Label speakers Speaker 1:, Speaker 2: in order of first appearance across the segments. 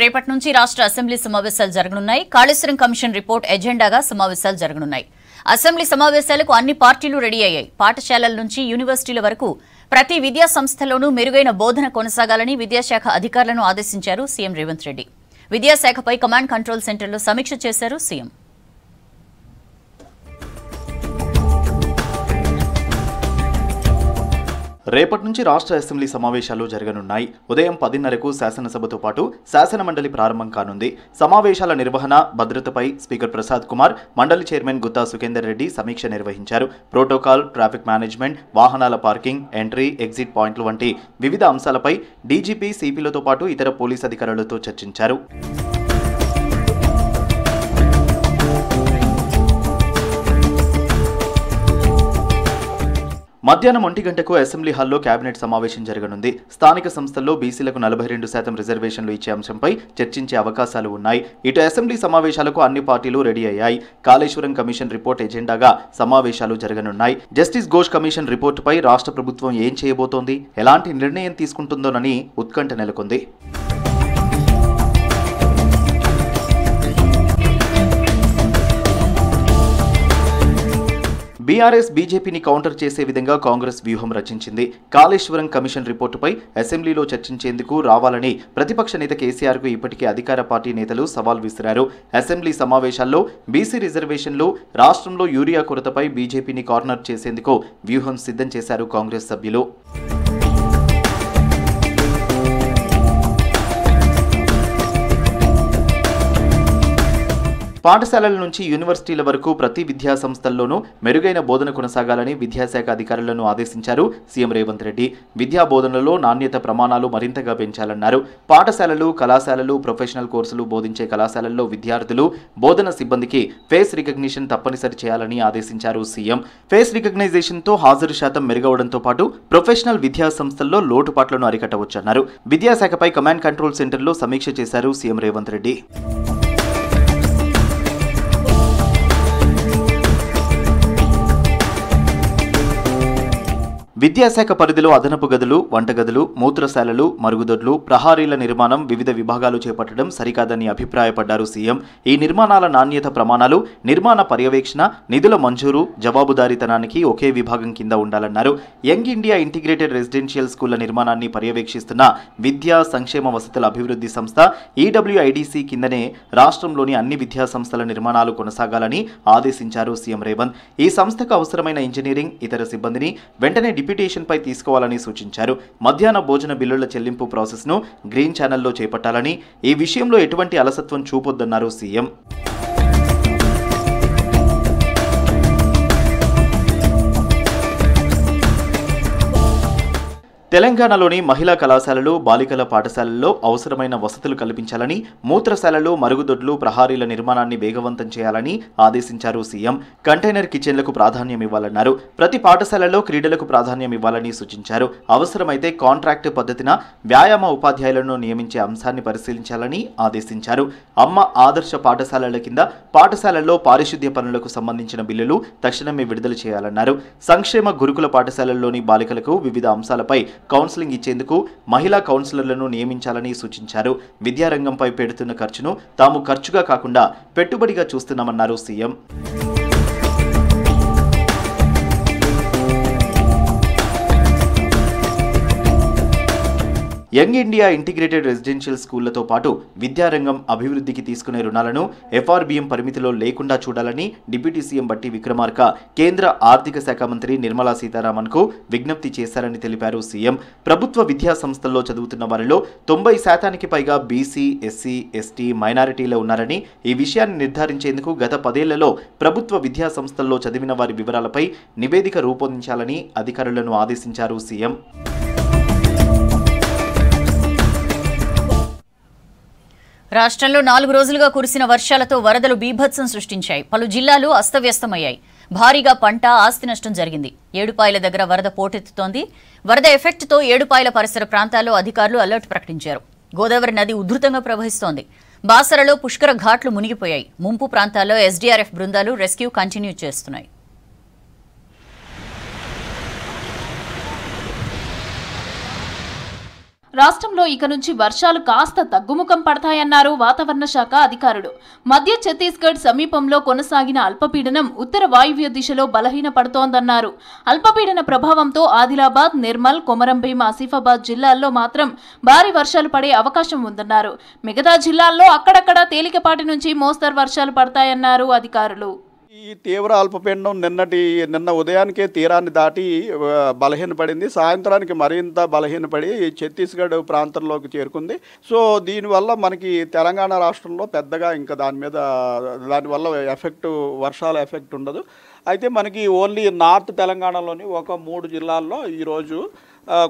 Speaker 1: రేపటి నుంచి రాష్ట్ర అసెంబ్లీ సమావేశాలు జరగనున్నాయి. కాళేశ్వరం కమిషన్ రిపోర్ట్ ఎజెండాగా సమావేశాలు జరగనున్నాయి. అసెంబ్లీ సమావేశాలకు అన్ని పార్టీలు రెడీ అయ్యాయి. పాఠశాలల నుంచి యూనివర్సిటీల వరకు ప్రతి విద్యా సంస్థలోనూ మెరుగైన బోధన కొనసాగాలని విద్యాశాఖ అధికారులను ఆదేశించారు సీఎం రేవంత్ రెడ్డి. విద్యాశాఖపై కమాండ్ కంట్రోల్ సెంటర్లో సమీక్ష చేశారు సీఎం.
Speaker 2: రేపటి నుంచి రాష్ట్ర అసెంబ్లీ సమావేశాలు జరగనున్నాయి. ఉదయం 10:30కు శాసనసభతో పాటు శాసనమండలి ప్రారంభం కానుంది. సమావేశాల నిర్వహణ, భద్రతపై స్పీకర్ ప్రసాద్ కుమార్, మండలి చైర్మన్ గుత్తా సుఖేందర్ రెడ్డి సమీక్ష నిర్వహించారు. ప్రోటోకాల్, ట్రాఫిక్ మేనేజ్మెంట్, వాహనాల పార్కింగ్, ఎంట్రీ, ఎగ్జిట్ పాయింట్లు వంటి వివిధ అంశాలపై డీజీపీ, సిపిలతో పాటు ఇతర పోలీస్ అధికారులతో చర్చించారు. మధ్యాహ్నం 1 గంటకు అసెంబ్లీ హాల్లో కేబినెట్ సమావేశం జరగనుంది. స్థానిక సంస్థల్లో బీసీలకు 42% రిజర్వేషన్లు ఇచ్చే అంశంపై చర్చించే అవకాశాలు ఉన్నాయి. ఇటు అసెంబ్లీ సమావేశాలకు అన్ని పార్టీలు రెడీ అయ్యాయి. కాళేశ్వరం కమిషన్ రిపోర్ట్ ఎజెండాగా సమావేశాలు జరగనున్నాయి. జస్టిస్ ఘోష్ కమిషన్ రిపోర్టుపై రాష్ట్ర ప్రభుత్వం ఏం చేయబోతోంది, ఎలాంటి నిర్ణయం తీసుకుంటుందోనని ఉత్కంఠ నెలకొంది. బీఆర్ఎస్ బీజేపీని కౌంటర్ చేసే విధంగా కాంగ్రెస్ వ్యూహం రచించింది. కాళేశ్వరం కమిషన్ రిపోర్టుపై అసెంబ్లీలో చర్చించేందుకు రావాలని ప్రతిపక్ష నేత కేసీఆర్కు ఇప్పటికే అధికార పార్టీ నేతలు సవాల్ విసిరారు. అసెంబ్లీ సమావేశాల్లో బీసీ రిజర్వేషన్లు, రాష్ట్రంలో యూరియా కొరతపై బీజేపీని కార్నర్ చేసేందుకు వ్యూహం సిద్ధం చేశారు కాంగ్రెస్ సభ్యులు. పాఠశాలల నుంచి యూనివర్సిటీల వరకు ప్రతి విద్యా సంస్థల్లోనూ మెరుగైన బోధన కొనసాగాలని విద్యాశాఖ అధికారులను ఆదేశించారు సీఎం రేవంత్ రెడ్డి. విద్యా బోధనలో నాణ్యత ప్రమాణాలు మరింతగా పెంచాలన్నారు. పాఠశాలలు, కళాశాలలు, ప్రొఫెషనల్ కోర్సులు బోధించే కళాశాలల్లో విద్యార్థులు, బోధన సిబ్బందికి ఫేస్ రికగ్నిషన్ తప్పనిసరి చేయాలని ఆదేశించారు సీఎం. ఫేస్ రికగ్నైజేషన్తో హాజరు శాతం మెరుగవడంతో పాటు ప్రొఫెషనల్ విద్యా సంస్థల్లో లోటుపాట్లను అరికట్టవచ్చన్నారు. విద్యాశాఖపై కమాండ్ కంట్రోల్ సెంటర్లో సమీక్ష చేశారు సీఎం రేవంత్ రెడ్డి. విద్యాశాఖ పరిధిలో అదనపు గదులు, వంటగదులు, మూత్రశాలలు, మరుగుదొడ్లు, ప్రహారీల నిర్మాణం వివిధ విభాగాలు చేపట్టడం సరికాదని అభిప్రాయపడ్డారు సీఎం. ఈ నిర్మాణాల నాణ్యత ప్రమాణాలు, నిర్మాణ పర్యవేక్షణ, నిధుల మంజూరు, జవాబుదారీతనానికి ఒకే విభాగం కింద ఉండాలన్నారు. యంగ్ ఇండియా ఇంటిగ్రేటెడ్ రెసిడెన్షియల్ స్కూళ్ల నిర్మాణాన్ని పర్యవేక్షిస్తున్న విద్యా సంక్షేమ వసతుల అభివృద్ధి సంస్థ ఈడబ్ల్యూఐడిసి కిందనే రాష్ట్రంలోని అన్ని విద్యా సంస్థల నిర్మాణాలు కొనసాగాలని ఆదేశించారు సీఎం రేవంత్. ఈ సంస్థకు అవసరమైన ఇంజనీరింగ్, ఇతర సిబ్బందిని వెంటనే డిప్యూటేషన్పై తీసుకోవాలని సూచించారు. మధ్యాహ్న భోజన బిల్లుల చెల్లింపు ప్రాసెస్ను గ్రీన్ ఛానల్లో చేపట్టాలని, ఈ విషయంలో ఎటువంటి అలసత్వం చూపొద్దన్నారు సీఎం. తెలంగాణలోని మహిళా కళాశాలలు, బాలికల పాఠశాలల్లో అవసరమైన వసతులు కల్పించాలని, మూత్రశాలలు, మరుగుదొడ్లు, ప్రహారీల నిర్మాణాన్ని వేగవంతం చేయాలని ఆదేశించారు సీఎం. కంటైనర్ కిచెన్లకు ప్రాధాన్యం ఇవ్వాలన్నారు. ప్రతి పాఠశాలలో క్రీడలకు ప్రాధాన్యం ఇవ్వాలని సూచించారు. అవసరమైతే కాంట్రాక్ట్ పద్ధతిన వ్యాయామ ఉపాధ్యాయులను నియమించే అంశాన్ని పరిశీలించాలని ఆదేశించారు. అమ్మ ఆదర్శ పాఠశాలల కింద పాఠశాలల్లో పారిశుద్ధ్య పనులకు సంబంధించిన బిల్లులు తక్షణమే విడుదల చేయాలన్నారు. సంక్షేమ గురుకుల పాఠశాలల్లోని బాలికలకు వివిధ అంశాలపై కౌన్సిలింగ్ ఇచ్చేందుకు మహిళా కౌన్సిలర్లను నియమించాలని సూచించారు. విద్యారంగంపై పెడుతున్న ఖర్చును తాము ఖర్చుగా కాకుండా పెట్టుబడిగా చూస్తున్నామన్నారు CM. Young India integrated residential స్కూళ్లతో పాటు విద్యారంగం అభివృద్ధికి తీసుకునే రుణాలను ఎఫ్ఆర్బిఎం పరిమితిలో లేకుండా చూడాలని డిప్యూటీ సీఎం బట్టి విక్రమార్క కేంద్ర ఆర్థిక శాఖ మంత్రి నిర్మలా సీతారామన్కు విజ్ఞప్తి చేశారని తెలిపారు సీఎం. ప్రభుత్వ విద్యా సంస్థల్లో చదువుతున్న వారిలో 90% పైగా బీసీ, ఎస్సీ, ఎస్టీ, మైనారిటీలు ఉన్నారని, ఈ విషయాన్ని నిర్ధారించేందుకు గత 10 ఏళ్లలో ప్రభుత్వ విద్యా సంస్థల్లో చదివిన వారి వివరాలపై నివేదిక రూపొందించాలని అధికారులను ఆదేశించారు సీఎం.
Speaker 1: రాష్ట్రంలో 4 రోజులుగా కురిసిన వర్షాలతో వరదలు బీభత్సం సృష్టించాయి. పలు జిల్లాలు అస్తవ్యస్తమయ్యాయి. భారీగా పంట, ఆస్తి నష్టం జరిగింది. ఏడుపాయల దగ్గర వరద పోటెత్తుతోంది. వరద ఎఫెక్ట్తో ఏడుపాయల పరిసర ప్రాంతాల్లో అధికారులు అలర్ట్ ప్రకటించారు. గోదావరి నది ఉధృతంగా ప్రవహిస్తోంది. బాసరలో పుష్కర ఘాట్లు మునిగిపోయాయి. ముంపు ప్రాంతాల్లో ఎస్డీఆర్ఎఫ్ బృందాలు రెస్క్యూ కంటిన్యూ చేస్తున్నాయి.
Speaker 3: రాష్ట్రంలో ఇక నుంచి వర్షాలు కాస్త తగ్గుముఖం పడతాయన్నారు వాతావరణ శాఖ అధికారులు. మధ్య ఛత్తీస్గఢ్ సమీపంలో కొనసాగిన అల్పపీడనం ఉత్తర వాయువ్య దిశలో బలహీనపడుతోందన్నారు. అల్పపీడన ప్రభావంతో ఆదిలాబాద్, నిర్మల్, కొమరంభీం, ఆసిఫాబాద్ జిల్లాల్లో మాత్రం భారీ వర్షాలు పడే అవకాశం ఉందన్నారు. మిగతా జిల్లాల్లో అక్కడక్కడ తేలికపాటి నుంచి మోస్తరు వర్షాలు పడతాయన్నారు అధికారులు.
Speaker 4: ఈ తీవ్ర అల్పపీడనం నిన్న ఉదయానికే తీరాన్ని దాటి బలహీనపడింది. సాయంత్రానికి మరింత బలహీనపడి ఛత్తీస్గఢ్ ప్రాంతంలోకి చేరుకుంది. సో దీనివల్ల మనకి తెలంగాణ రాష్ట్రంలో పెద్దగా ఇంకా దానివల్ల వర్షాల ఎఫెక్ట్ ఉండదు. అయితే మనకి ఓన్లీ నార్త్ తెలంగాణలోని ఒక 3 జిల్లాల్లో ఈరోజు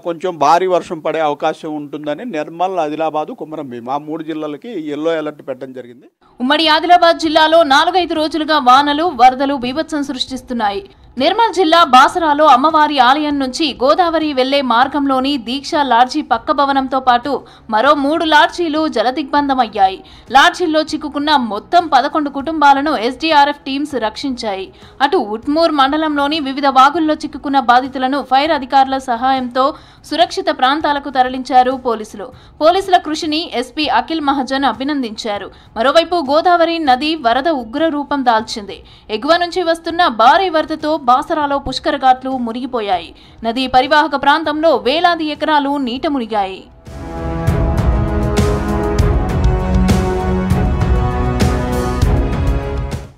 Speaker 4: కొంచెం భారీ వర్షం పడే అవకాశం ఉంటుందని నిర్మల్, ఆదిలాబాద్, కొమరంభీం ఆ 3 జిల్లాలకి ఎల్లో అలర్ట్ పెట్టడం జరిగింది.
Speaker 3: ఉమ్మడి ఆదిలాబాద్ జిల్లాలో 4-5 రోజులుగా వానలు, వరదలు బీభత్సం సృష్టిస్తున్నాయి. నిర్మల్ జిల్లా బాసరాలో అమ్మవారి ఆలయం నుంచి గోదావరి వెళ్లే మార్గంలోని దీక్ష లాడ్జీ పక్క భవనంతో పాటు మరో 3 లాడ్జీలు జలదిగ్బంధమయ్యాయి. లాడ్జీల్లో చిక్కుకున్న మొత్తం 11 కుటుంబాలను ఎస్డీఆర్ఎఫ్ టీమ్స్ రక్షించాయి. అటు ఉట్మూర్ మండలంలోని వివిధ వాగుల్లో చిక్కుకున్న బాధితులను ఫైర్ అధికారుల సహాయంతో సురక్షిత ప్రాంతాలకు తరలించారు పోలీసులు. పోలీసుల కృషిని ఎస్పీ అఖిల్ మహాజన్ అభినందించారు. మరోవైపు గోదావరి నది వరద ఉగ్ర రూపం దాల్చింది. ఎగువ నుంచి వస్తున్న భారీ వరదతో బాసరాలో పుష్కర ఘాట్లు మునిగిపోయాయి. నదీ పరివాహక ప్రాంతంలో వేలాది ఎకరాలు నీట మునిగాయి.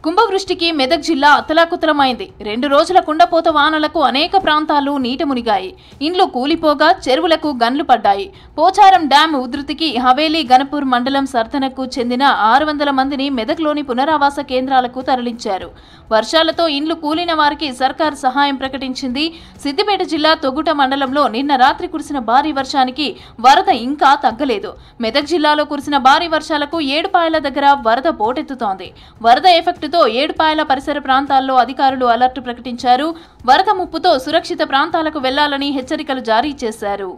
Speaker 3: కుంభవృష్టికి మెదక్ జిల్లా అతలాకుతలమైంది. 2 రోజుల కుండపోత వానలకు అనేక ప్రాంతాలు నీట మునిగాయి. ఇండ్లు కూలిపోగా చెరువులకు గన్లు పడ్డాయి. పోచారం డ్యాం ఉధృతికి హవేలీ గణపూర్ మండలం సర్తనకు చెందిన 600 మందిని మెదక్లోని పునరావాస కేంద్రాలకు తరలించారు. వర్షాలతో ఇండ్లు కూలిన వారికి సర్కార్ సహాయం ప్రకటించింది. సిద్దిపేట జిల్లా తొగుట మండలంలో నిన్న రాత్రి కురిసిన భారీ వర్షానికి వరద ఇంకా తగ్గలేదు. మెదక్ జిల్లాలో కురిసిన భారీ వర్షాలకు ఏడుపాయల దగ్గర వరద పోటెత్తుతోంది. వరద ఎఫెక్టుతో ఏడుపాయల పరిసర ప్రాంతాల్లో అధికారులు అలర్ట్ ప్రకటించారు. వరద ముప్పుతో సురక్షిత ప్రాంతాలకు వెళ్లాలని హెచ్చరికలు జారీ చేశారు.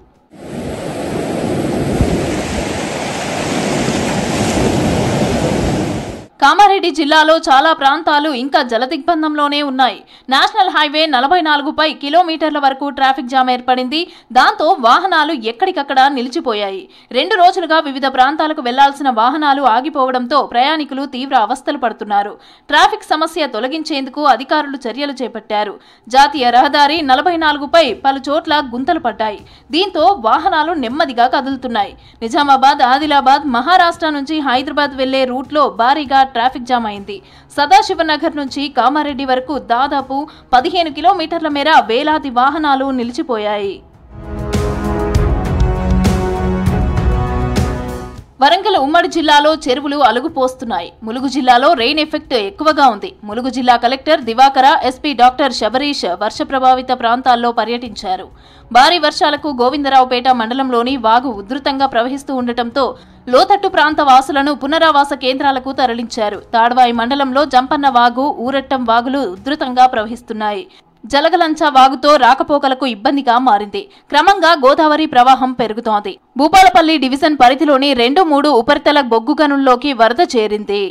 Speaker 3: కామారెడ్డి జిల్లాలో చాలా ప్రాంతాలు ఇంకా జలదిగ్బంధంలోనే ఉన్నాయి. నేషనల్ హైవే 44పై కిలోమీటర్ల వరకు ట్రాఫిక్ జామ్ ఏర్పడింది. దాంతో వాహనాలు ఎక్కడికక్కడ నిలిచిపోయాయి. 2 రోజులుగా వివిధ ప్రాంతాలకు వెళ్లాల్సిన వాహనాలు ఆగిపోవడంతో ప్రయాణికులు తీవ్ర అవస్థలు పడుతున్నారు. ట్రాఫిక్ సమస్య తొలగించేందుకు అధికారులు చర్యలు చేపట్టారు. జాతీయ రహదారి 44పై పలు చోట్ల గుంతలు పడ్డాయి. దీంతో వాహనాలు నెమ్మదిగా కదులుతున్నాయి. నిజామాబాద్, ఆదిలాబాద్, మహారాష్ట్ర నుంచి హైదరాబాద్ వెళ్లే రూట్లో భారీగా ట్రాఫిక్ జామ్ అయింది. సదాశివనగర్ నుంచి కామారెడ్డి వరకు దాదాపు 15 కిలోమీటర్ల మేర వేలాది వాహనాలు నిలిచిపోయాయి. వరంగల్ ఉమ్మడి జిల్లాలో చెరువులు అలుగుపోస్తున్నాయి. ములుగు జిల్లాలో రెయిన్ ఎఫెక్ట్ ఎక్కువగా ఉంది. ములుగు జిల్లా collector Diwakara, SP doctor Sabarish వర్ష ప్రభావిత ప్రాంతాల్లో పర్యటించారు. భారీ వర్షాలకు గోవిందరావుపేట మండలంలోని వాగు ఉధృతంగా ప్రవహిస్తూ ఉండటంతో లోతట్టు ప్రాంత వాసులను పునరావాస కేంద్రాలకు తరలించారు. తాడ్వాయి మండలంలో జంపన్న వాగు, ఊరెట్టం వాగులు ఉధృతంగా ప్రవహిస్తున్నాయి. జలగలంచ వాగుతో రాకపోకలకు ఇబ్బందిగా మారింది. క్రమంగా గోదావరి ప్రవాహం పెరుగుతోంది. భూపాలపల్లి డివిజన్ పరిధిలోని 2-3 ఉపరితల బొగ్గు గనుల్లోకి వరద చేరింది.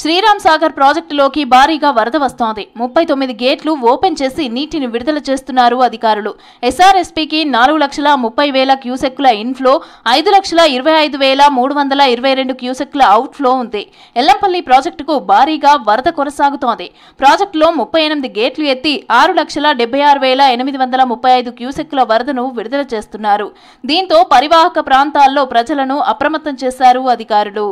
Speaker 3: శ్రీరామ్ సాగర్ ప్రాజెక్టులోకి భారీగా వరద వస్తోంది. 39 గేట్లు ఓపెన్ చేసి నీటిని విడుదల చేస్తున్నారు అధికారులు. ఎస్ఆర్ఎస్పీకి 4,30,000 క్యూసెక్కుల ఇన్ఫ్లో, 5,25,322 క్యూసెక్కుల అవుట్ఫ్లో ఉంది. ఎల్లంపల్లి ప్రాజెక్టుకు భారీగా వరద కొనసాగుతోంది. ప్రాజెక్టులో 38 గేట్లు ఎత్తి 6,76,835 క్యూసెక్కుల వరదను విడుదల చేస్తున్నారు. దీంతో పరివాహక ప్రాంతాల్లో ప్రజలను అప్రమత్తం చేశారు అధికారులు.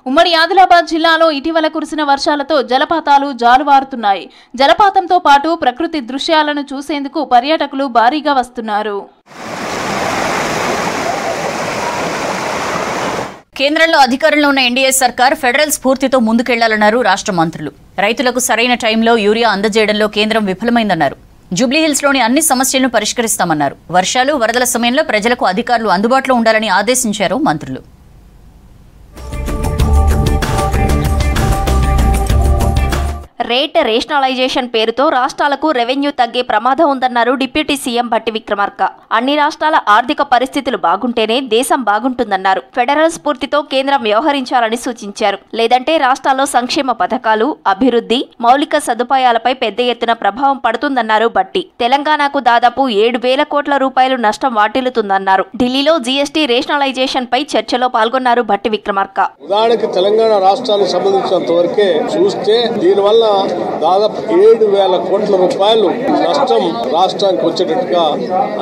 Speaker 3: ఉమ్మడి ఆదిలాబాద్ జిల్లాలో ఇటీవల కురిసిన వర్షాలతో జలపాతాలు జాలువారుతున్నాయి. జలపాతంతో పాటు ప్రకృతి దృశ్యాలను చూసేందుకు పర్యాటకులు భారీగా వస్తున్నారు.
Speaker 1: కేంద్రంలో అధికారంలో ఉన్న ఎన్డీఏ సర్కార్ ఫెడరల్ స్ఫూర్తితో ముందుకెళ్లాలన్నారు రాష్ట్ర మంత్రులు. రైతులకు సరైన టైంలో యూరియా అందజేయడంలో కేంద్రం విఫలమైందన్నారు. జూబ్లీహిల్స్లోని అన్ని సమస్యలను పరిష్కరిస్తామన్నారు. వర్షాలు, వరదల సమయంలో ప్రజలకు అధికారులు అందుబాటులో ఉండాలని ఆదేశించారు మంత్రులు.
Speaker 5: రేట్ రేషనలైజేషన్ పేరుతో రాష్ట్రాలకు రెవెన్యూ తగ్గే ప్రమాదం ఉందన్నారు డిప్యూటీ సీఎం భట్టి విక్రమార్క. అన్ని రాష్ట్రాల ఆర్థిక పరిస్థితులు బాగుంటేనే దేశం బాగుంటుందన్నారు. ఫెడరల్ స్ఫూర్తితో కేంద్రం వ్యవహరించాలని సూచించారు. లేదంటే రాష్ట్రాల్లో సంక్షేమ పథకాలు, అభివృద్ధి, మౌలిక సదుపాయాలపై పెద్ద ఎత్తున ప్రభావం పడుతుందన్నారు భట్టి. తెలంగాణకు దాదాపు 7,000 కోట్ల రూపాయలు నష్టం వాటిల్లుతుందన్నారు. ఢిల్లీలో జీఎస్టీ రేషనలైజేషన్ పై చర్చలో పాల్గొన్నారు భట్టి విక్రమార్క.
Speaker 6: ఉదాహరణకి తెలంగాణ రాష్ట్రానికి సంబంధించినంత వరకే చూస్తే దీనివల్ల దాదాపు 7,000 కోట్ల రూపాయలు నష్టం రాష్ట్రానికి వచ్చేటట్టుగా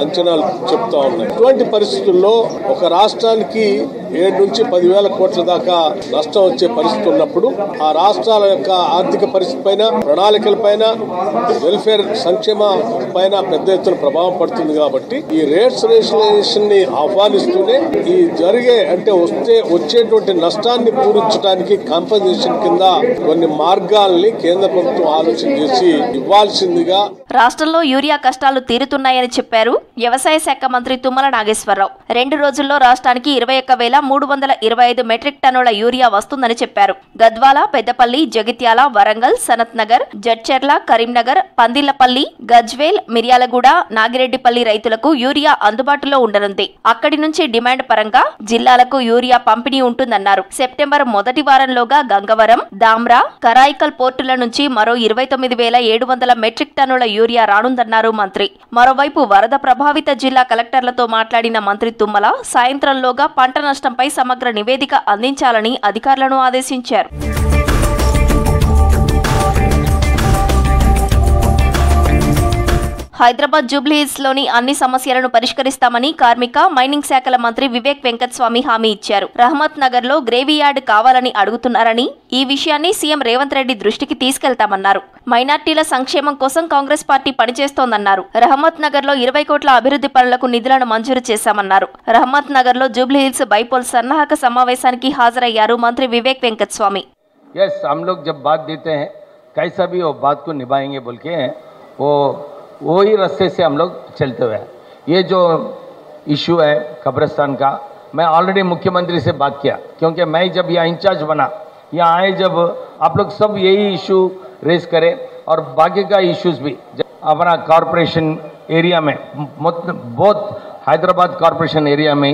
Speaker 6: అంచనాలు చెప్తా ఉన్నాయి. ఇటువంటి పరిస్థితుల్లో ఒక రాష్ట్రానికి 7 నుంచి 10,000 కోట్ల దాకా నష్టం వచ్చే పరిస్థితి ఉన్నప్పుడు ఆ రాష్ట్రాల యొక్క ఆర్థిక పరిస్థితి పైన, ప్రణాళికల పైన, వెల్ఫేర్ సంక్షేమ పైన పెద్ద ఎత్తున ప్రభావం పడుతుంది. కాబట్టి ఈ రేట్స్ రేషనలైజేషన్ ని ఆహ్వానిస్తూనే ఈ జరిగే వచ్చేటువంటి నష్టాన్ని పూరించడానికి కాంపెన్సేషన్ కింద కొన్ని మార్గాల్ని కేంద్ర ప్రభుత్వం ఆలోచన చేసి ఇవ్వాల్సిందిగా.
Speaker 5: రాష్ట్రంలో యూరియా కష్టాలు తీరుతున్నాయని చెప్పారు వ్యవసాయ శాఖ మంత్రి తుమ్మల నాగేశ్వరరావు. 2 రోజుల్లో రాష్ట్రానికి 21,325 మెట్రిక్ టన్నుల యూరియా వస్తుందని చెప్పారు. గద్వాల, పెద్దపల్లి, జగిత్యాల, వరంగల్, సనత్ నగర్, జడ్చర్ల, కరీంనగర్, పందిళ్లపల్లి, గజ్వేల్, మిర్యాలగూడ, నాగిరెడ్డిపల్లి రైతులకు యూరియా అందుబాటులో ఉండనుంది. అక్కడి నుంచి డిమాండ్ పరంగా జిల్లాలకు యూరియా పంపిణీ ఉంటుందన్నారు. సెప్టెంబర్ మొదటి వారంలోగా గంగవరం, దామ్రా, కరాయికల్ పోర్టుల నుంచి మరో 29,700 మెట్రిక్ టన్నుల యూరియా రానుందన్నారు మంత్రి. మరోవైపు వరద ప్రభావిత జిల్లా కలెక్టర్లతో మాట్లాడిన మంత్రి తుమ్మల సాయంత్రంలోగా పంట నష్టంపై సమగ్ర నివేదిక అందించాలని అధికారులను ఆదేశించారు. హైదరాబాద్ జూబ్లీహిల్స్ లోని అన్ని సమస్యలను పరిష్కరిస్తామని కార్మిక, మైనింగ్ శాఖల మంత్రి వివేక్ వెంకటస్వామి హామీ ఇచ్చారు. రహమత్ నగర్ లో గ్రేవీ యార్డ్ కావాలని అడుగుతున్నారని, ఈ విషయాన్ని సీఎం రేవంత్ రెడ్డి దృష్టికి తీసుకెళ్తామన్నారు. మైనార్టీల సంక్షేమం కోసం కాంగ్రెస్ పార్టీ పనిచేస్తోందన్నారు. రహమత్ నగర్ లో 20 కోట్ల అభివృద్ధి పనులకు నిధులను మంజూరు చేశామన్నారు. రహమత్ నగర్ లో జూబ్లీహిల్స్ బైపోల్ సన్నాహక సమావేశానికి హాజరయ్యారు మంత్రి వివేక్ వెంకటస్వామి.
Speaker 7: वो ही रास्ते से हम लोग चलते हुए हैं. ये जो इशू है कब्रिस्तान का, मैं ऑलरेडी मुख्यमंत्री से बात किया, क्योंकि मैं जब यहाँ इंचार्ज बना, यहाँ आए जब आप लोग सब यही इशू रेज करें और बाकी का इश्यूज भी अपना कॉरपोरेशन एरिया में बहुत हैदराबाद कॉरपोरेशन एरिया में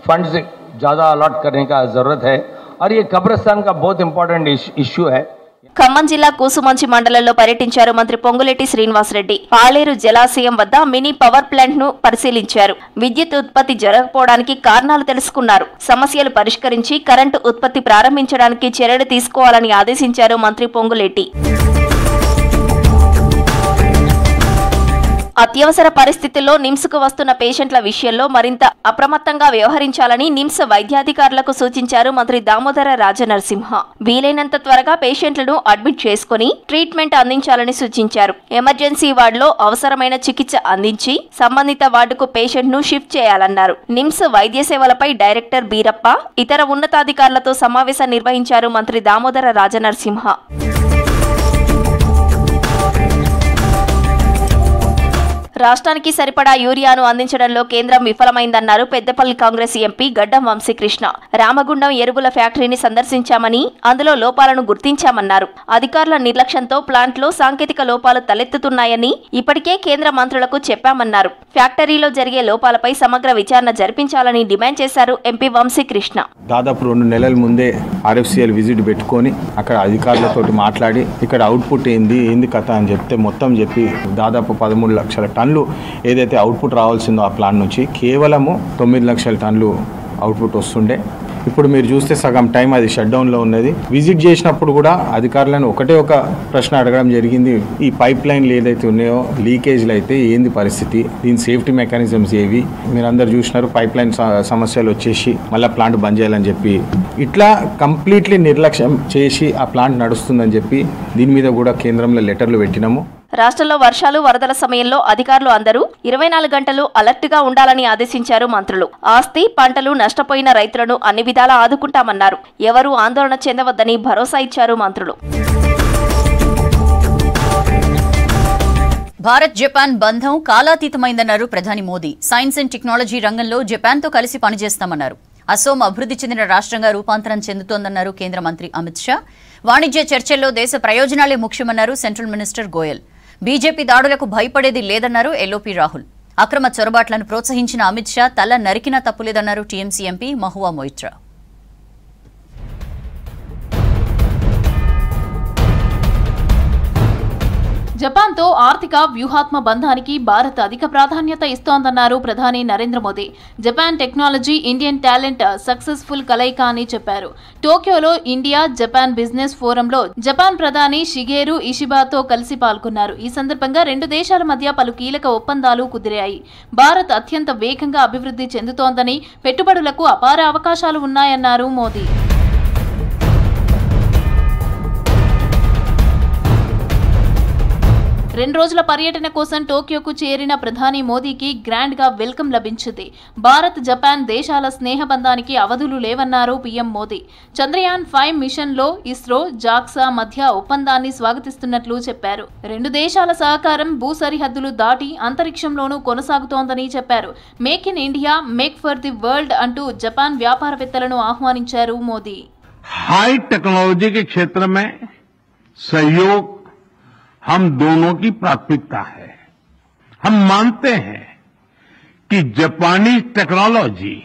Speaker 7: फंड्स ज़्यादा अलॉट करने का ज़रूरत है और ये कब्रिस्तान का बहुत इंपॉर्टेंट इशू है.
Speaker 5: ఖమ్మం జిల్లా కూసుమంచి మండలంలో పర్యటించారు మంత్రి పొంగులేటి శ్రీనివాసరెడ్డి. పాలేరు జలాశయం వద్ద మినీ పవర్ ప్లాంట్ ను పరిశీలించారు. విద్యుత్ ఉత్పత్తి జరగకపోవడానికి కారణాలు తెలుసుకున్నారు. సమస్యలు పరిష్కరించి కరెంటు ఉత్పత్తి ప్రారంభించడానికి చర్యలు తీసుకోవాలని ఆదేశించారు మంత్రి పొంగులేటి. అత్యవసర పరిస్థితుల్లో నిమ్స్కు వస్తున్న పేషెంట్ల విషయంలో మరింత అప్రమత్తంగా వ్యవహరించాలని నిమ్స్ వైద్యాధికారులకు సూచించారు మంత్రి దామోదర రాజనరసింహ. వీలైనంత త్వరగా పేషెంట్లను అడ్మిట్ చేసుకుని ట్రీట్మెంట్ అందించాలని సూచించారు. ఎమర్జెన్సీ వార్డులో అవసరమైన చికిత్స అందించి సంబంధిత వార్డుకు పేషెంట్ ను షిఫ్ట్ చేయాలన్నారు. నిమ్స్ వైద్య సేవలపై డైరెక్టర్ బీరప్ప, ఇతర ఉన్నతాధికారులతో సమావేశం నిర్వహించారు మంత్రి దామోదర రాజనరసింహ. రాష్ట్రానికి సరిపడా యూరియాను అందించడంలో కేంద్రం విఫలమైందన్నారు పెద్దపల్లి కాంగ్రెస్ ఎంపీ గడ్డం వంశీకృష్ణ. రామగుండం ఎరువుల ఫ్యాక్టరీని సందర్శించామని, అందులో లోపాలను గుర్తించామన్నారు. అధికారుల నిర్లక్ష్యంతో ప్లాంట్లో సాంకేతిక లోపాలు తలెత్తుతున్నాయని ఇప్పటికే కేంద్ర మంత్రులకు చెప్పామన్నారు. ఫ్యాక్టరీలో జరిగే లోపాలపై సమగ్ర విచారణ జరిపించాలని డిమాండ్ చేశారు ఎంపీ వంశీకృష్ణ.
Speaker 8: దాదాపు 2 నెలల ముందే ఆర్ఎఫ్సిఎల్ విజిట్ పెట్టుకొని అక్కడ అధికారులతో మాట్లాడి ఇక్కడ అవుట్పుట్ ఏంది కథ అని చెప్తే మొత్తం చెప్పి దాదాపు 13 లక్షల టన్నులు ఏదైతే అవుట్పుట్ రావాల్సిందో ఆ ప్లాన్ నుంచి కేవలము 9 లక్షల టన్నులు అవుట్పుట్ వస్తుండే. ఇప్పుడు మీరు చూస్తే సగం టైం అది షట్ డౌన్లో ఉన్నది. విజిట్ చేసినప్పుడు కూడా అధికారులను ఒకటే ఒక ప్రశ్న అడగడం జరిగింది, ఈ పైప్ లైన్లు ఏదైతే ఉన్నాయో లీకేజ్లు అయితే ఏంది పరిస్థితి, దీని సేఫ్టీ మెకానిజమ్స్ ఏవి, మీరందరూ చూసినారు. పైప్ లైన్ సమస్యలు వచ్చేసి మళ్ళీ ప్లాంట్ బంద్ చేయాలని చెప్పి ఇట్లా కంప్లీట్లీ నిర్లక్ష్యం చేసి ఆ ప్లాంట్ నడుస్తుందని చెప్పి దీని మీద కూడా కేంద్రంలో లెటర్లు పెట్టినాము.
Speaker 5: రాష్ట్రంలో వర్షాలు, వరదల సమయంలో అధికారులు అందరూ 24 గంటలు అలర్ట్ గా ఉండాలని ఆదేశించారు మంత్రులు. ఆస్తి, పంటలు నష్టపోయిన రైతులను అన్ని విధాలా ఆదుకుంటామన్నారు. ఎవరూ ఆందోళన చెందవద్దని భరోసా ఇచ్చారు మంత్రులు.
Speaker 1: భారత్ జపాన్ బంధం కాలాతీతమైందన్నారు ప్రధాని మోదీ. సైన్స్ అండ్ టెక్నాలజీ రంగంలో జపాన్తో కలిసి పనిచేస్తామన్నారు. అసోం అభివృద్ధి చెందిన రాష్ట్రంగా రూపాంతరం చెందుతోందన్నారు కేంద్ర మంత్రి అమిత్ షా. వాణిజ్య చర్చల్లో దేశ ప్రయోజనాలే ముఖ్యమన్నారు సెంట్రల్ మినిస్టర్ గోయల్. బీజేపీ దాడులకు భయపడేది లేదన్నారు ఎల్ఓపీ రాహుల్. అక్రమ చొరబాట్లను ప్రోత్సహించిన అమిత్ షా తల నరికినా తప్పులేదన్నారు టీఎంసీ ఎంపీ మహువా మొయిత్రా.
Speaker 3: జపాన్తో ఆర్థిక వ్యూహాత్మ బంధానికి భారత్ అధిక ప్రాధాన్యత ఇస్తోందన్నారు ప్రధాని Narendra Modi. Japan technology, Indian talent successful కలయిక అని చెప్పారు. టోక్యోలో ఇండియా జపాన్ బిజినెస్ ఫోరంలో జపాన్ ప్రధాని షిగేరు ఇషిబాతో కలిసి పాల్గొన్నారు. ఈ సందర్భంగా రెండు దేశాల మధ్య పలు కీలక ఒప్పందాలు కుదిరాయి. భారత్ అత్యంత వేగంగా అభివృద్ధి చెందుతోందని, పెట్టుబడులకు అపార అవకాశాలు ఉన్నాయన్నారు మోదీ. 2 రోజుల పర్యటన కోసం టోక్యోకు చేరిన ప్రధాని మోదీకి గ్రాండ్ గా వెల్కమ్ లభించింది. భారత్ జపాన్ దేశాల స్నేహబంధానికి అవధులు లేవన్నారు పీఎం మోదీ. చంద్రయాన్ 5 మిషన్ లో ఇస్రో, జాక్సా మధ్య ఒప్పందాన్ని స్వాగతిస్తున్నట్లు చెప్పారు. 2 దేశాల సహకారం భూ సరిహద్దులు దాటి అంతరిక్షంలోనూ కొనసాగుతోందని చెప్పారు. Make in India, make for the world అంటూ జపాన్ వ్యాపారవేత్తలను ఆహ్వానించారు మోదీ.
Speaker 9: हाई टेक्नोलॉजी के क्षेत्र में सहयोग हम दोनों की प्राथमिकता है. हम मानते हैं कि जापानी technology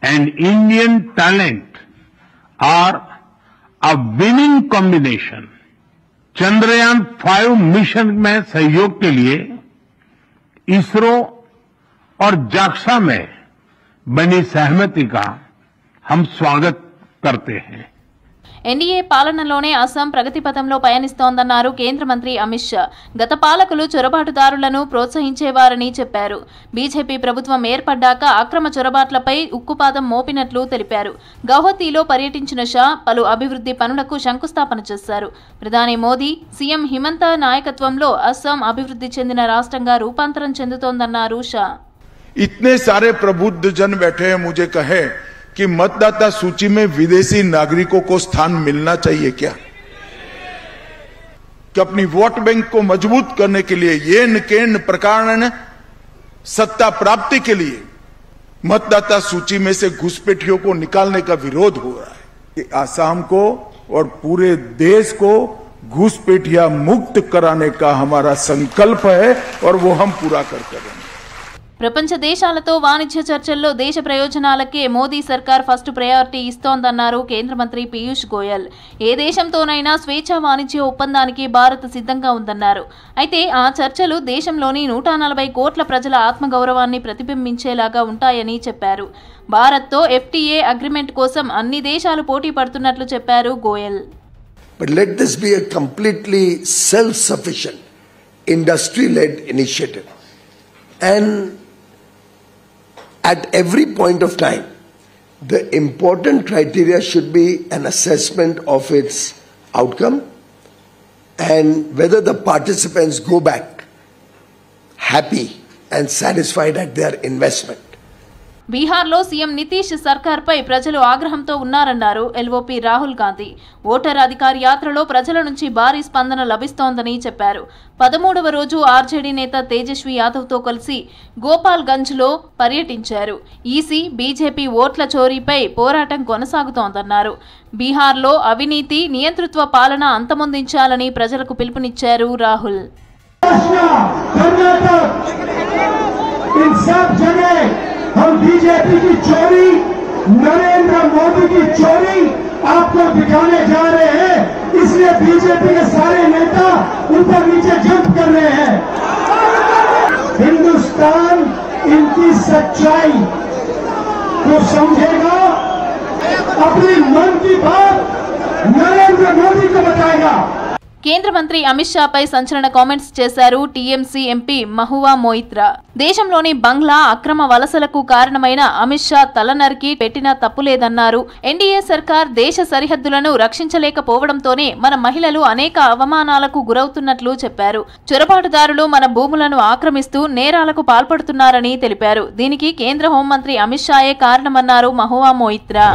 Speaker 9: and Indian talent are a winning combination. Chandrayaan 5 mission में सहयोग के लिए इसरो और जाक्सा में बनी सहमति का हम स्वागत करते हैं.
Speaker 3: ఎన్డీఏ పాలనలోనే అస్సాం ప్రగతి పథంలో పయనిస్తోందన్నారు కేంద్ర మంత్రి అమిత్ షా. గత పాలకులు చొరబాటుదారులను ప్రోత్సహించేవారని చెప్పారు. బీజేపీ ప్రభుత్వం ఏర్పడ్డాక అక్రమ చొరబాట్లపై ఉక్కుపాదం మోపినట్లు తెలిపారు. గౌహతిలో పర్యటించిన షా పలు అభివృద్ధి పనులకు శంకుస్థాపన చేశారు. ప్రధాని మోదీ, సీఎం హిమంత నాయకత్వంలో అస్సాం అభివృద్ధి చెందిన రాష్ట్రంగా రూపాంతరం చెందుతోందన్నారు షా.
Speaker 10: इतने सारे प्रबुद्ध जन बैठे हैं, मुझे कहे कि मतदाता सूची में विदेशी नागरिकों को स्थान मिलना चाहिए क्या? कि अपनी वोट बैंक को मजबूत करने के लिए येन केन प्रकार सत्ता प्राप्ति के लिए मतदाता सूची में से घुसपैठियों को निकालने का विरोध हो रहा है. कि आसाम को और पूरे देश को घुसपैठिया मुक्त कराने का हमारा संकल्प है और वो हम पूरा कर करेंगे.
Speaker 3: ప్రపంచ దేశాలతో వాణిజ్య చర్చల్లో దేశ ప్రయోజనాలకే మోదీ సర్కార్ ఫస్ట్ ప్రయారిటీ ఇస్తోందన్నారు కేంద్ర మంత్రి పీయూష్ గోయల్. ఏ దేశంతోనైనా స్వేచ్ఛా వాణిజ్య ఒప్పందానికి భారత్ సిద్ధంగా ఉందన్నారు. అయితే ఆ చర్చలు దేశంలోని 140 కోట్ల ప్రజల ఆత్మగౌరవాన్ని ప్రతిబింబించేలాగా ఉంటాయని చెప్పారు. భారత్తో ఎఫ్టీఏ అగ్రిమెంట్ కోసం అన్ని దేశాలు పోటీ పడుతున్నట్లు చెప్పారు Goyal.
Speaker 11: But let this be a completely self-sufficient, industry-led initiative. And at every point of time, the important criteria should be an assessment of its outcome and whether the participants go back happy and satisfied at their investment.
Speaker 3: బీహార్లో CM Nitish సర్కార్పై ప్రజలు ఆగ్రహంతో ఉన్నారన్నారు LOP Rahul Gandhi. Voter అధికార్ యాత్రలో ప్రజల నుంచి భారీ స్పందన లభిస్తోందని చెప్పారు. 13వ రోజు ఆర్జేడీ నేత తేజస్వి యాదవ్తో కలిసి గోపాల్గంజ్లో పర్యటించారు. ఈసీ, బీజేపీ ఓట్ల చోరీపై పోరాటం కొనసాగుతోందన్నారు. బీహార్లో అవినీతి, నియంతృత్వ పాలన అంతమొందించాలని ప్రజలకు పిలుపునిచ్చారు రాహుల్.
Speaker 12: हम बीजेपी की चोरी, नरेंद्र मोदी की चोरी आपको दिखाने जा रहे हैं. इसलिए बीजेपी के सारे नेता ऊपर नीचे जंप कर रहे हैं. हिंदुस्तान इनकी सच्चाई को समझेगा, अपनी मन की बात नरेंद्र मोदी को बताएगा.
Speaker 3: కేంద్ర మంత్రి అమిత్ షాపై సంచలన కామెంట్స్ చేశారు టీఎంసీ ఎంపీ మహువా మొయిత్రా. దేశంలోని బంగ్లా అక్రమ వలసలకు కారణమైన అమిత్ షా తల నరికి పెట్టినా తప్పులేదన్నారు. ఎన్డీఏ సర్కార్ దేశ సరిహద్దులను రక్షించలేకపోవడంతోనే మన మహిళలు అనేక అవమానాలకు గురవుతున్నట్లు చెప్పారు. చొరబాటుదారులు మన భూములను ఆక్రమిస్తూ నేరాలకు పాల్పడుతున్నారని తెలిపారు. దీనికి కేంద్ర హోంమంత్రి అమిత్ షాయే కారణమన్నారు మహువా మొయిత్రా.